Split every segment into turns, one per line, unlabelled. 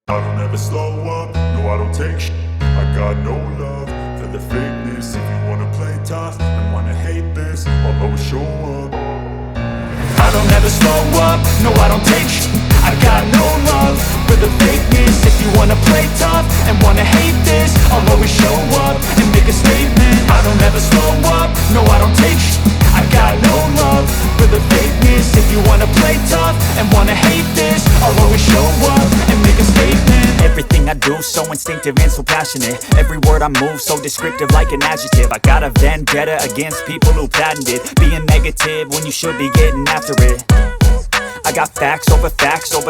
I don't ever slow up, no I don't take sh**. I got no love for the fakeness. If you wanna play tough and wanna hate this, I'll always show up. I don't ever slow up, no I don't take sh**. I got no love for the fakeness. If you wanna play tough and wanna hate this, I'll always show up and make a statement. I don't ever slow up, no I don't take sh**. I got no love for the fakeness. If you wanna play tough and wanna hate this, I'll always show up and make a statement.
Everything I do so instinctive and so passionate. Every word I move so descriptive like an adjective. I got a vendetta against people who patented being negative when you should be getting after it. I got facts over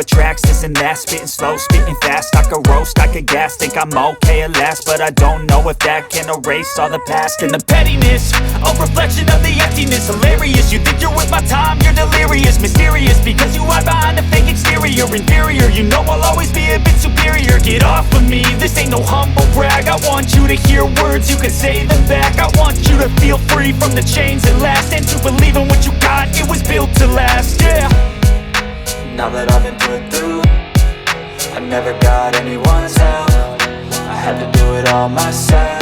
tracks, this and that. Spitting slow, spitting fast. I could roast, I could gas. Think I'm okay at last, but I don't know if that can erase all the past. And the pettiness, a reflection of the emptiness. Hilarious, you think you're with my time, you're delirious. Mysterious, because you hide behind a fake exterior. Inferior, you know I'll always be a bit superior. Get off of me, this ain't no humble brag. I want you to hear words, you can say them back. I want you to feel free from the chains that last, and to believe in what you got, it was built to last, yeah.
Now that I've been put through, I never got anyone's help. I had to do it all myself.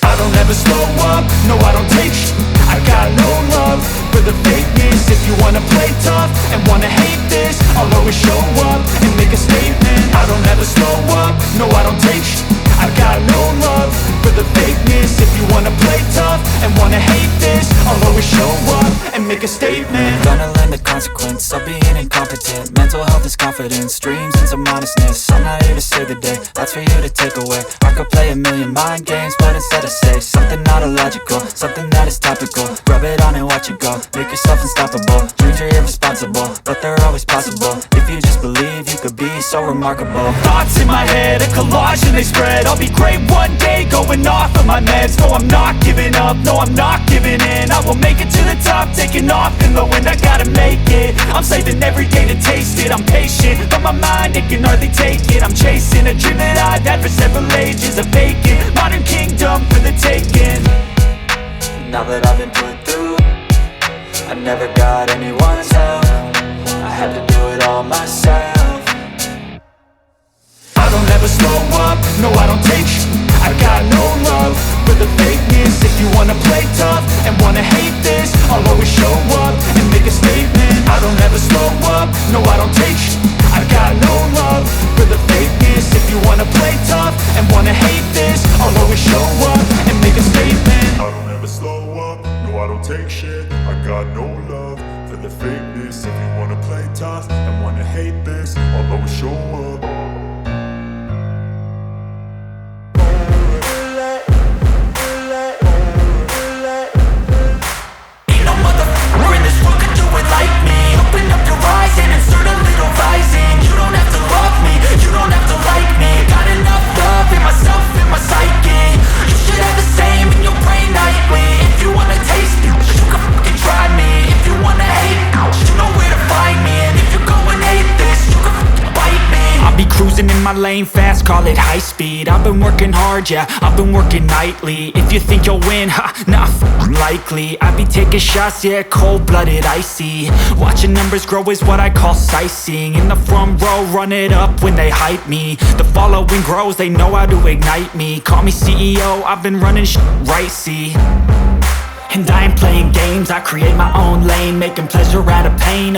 I don't ever slow up, no I don't take sh**. I got no love for the fakeness. If you wanna play tough and wanna hate this, I'll always show up and make a statement. I don't ever slow up, no I don't take sh**. I got no love for the fakeness. If you wanna play tough and wanna hate this, I'll always show up and make a statement.
Gonna learn the consequence of being incompetent. Mental health is confidence, dreams and some honestness. I'm not here to save the day, that's for you to take away. I could play a million mind games, but instead I say something not illogical, something that is topical. Rub it on and watch it go, make yourself unstoppable. Dreams are irresponsible, but they're always possible. If you just believe, you could be so remarkable.
Thoughts in my head, a collage and they spread. I'll be great one day, going off of my meds. No, I'm not giving up, no, I'm not giving in. I will make it to the top, taking off in the wind. I gotta make it, I'm saving every day to taste it. I'm patient, but my mind, it can hardly take it. I'm chasing a dream that I've had for several ages. A vacant, modern kingdom for the taking.
Now that I've been put through, I never got anyone's help. I had to do it all myself.
I don't ever slow up, no I don't take sh**. I got no love for the fakeness. If you wanna play tough and wanna hate this, I'll always show up and make a statement. I don't ever slow up, no I don't take sh**. I got no love for the fakeness. If you wanna play tough and wanna hate this, I'll always show up and make a statement. I don't ever slow up, no I don't take shit. I got no love for the fakeness. If you wanna play tough and wanna hate this, I'll always show up.
Cruising in my lane fast, call it high speed. I've been working hard, yeah, I've been working nightly. If you think you'll win, ha, not likely. I be taking shots, yeah, cold-blooded, icy. Watching numbers grow is what I call sightseeing. In the front row, run it up when they hype me. The following grows, they know how to ignite me. Call me CEO, I've been running right, see. And I ain't playing games, I create my own lane, making pleasure out of pain,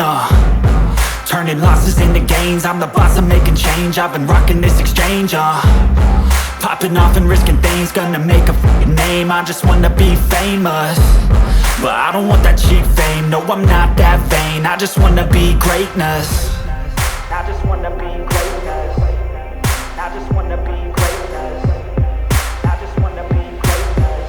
turning losses into gains. I'm the boss, I'm making change. I've been rocking this exchange, popping off and risking things. Gonna make a f***ing name. I just wanna be famous, but I don't want that cheap fame. No, I'm not that vain. I just wanna be greatness. I just wanna be greatness. I just wanna be greatness. I just wanna be greatness.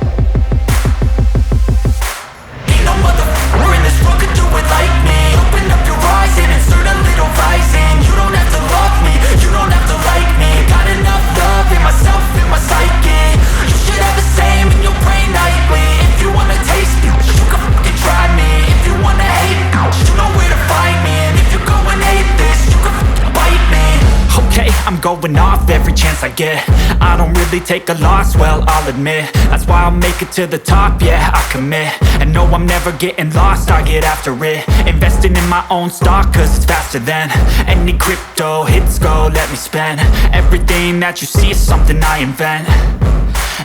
Ain't no motherfucker in this world could do it like me. Open up your eyes and insert a little rising. You don't have to love me, you don't have to like me. Got enough love in myself, in my psyche. You should have the same in your brain nightly. If you wanna taste me, you can fucking try me. If you wanna hate, you know where to find me. And if you're going hate
I'm going off every chance I get. I don't really take a loss, well, I'll admit. That's why I'll make it to the top, yeah, I commit. And no, I'm never getting lost, I get after it. Investing in my own stock, cause it's faster than any crypto hits go, let me spend. Everything that you see is something I invent,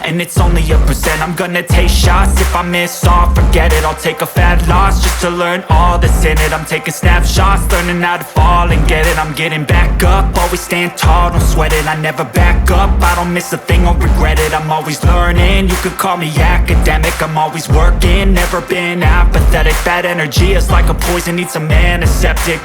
and it's only a percent. I'm gonna take shots, if I miss all, forget it. I'll take a fat loss just to learn all that's in it. I'm taking snapshots, learning how to fall and get it. I'm getting back up, always stand tall, don't sweat it. I never back up, I don't miss a thing or regret it. I'm always learning, you could call me academic. I'm always working, never been apathetic. Bad energy is like a poison, needs a antiseptic.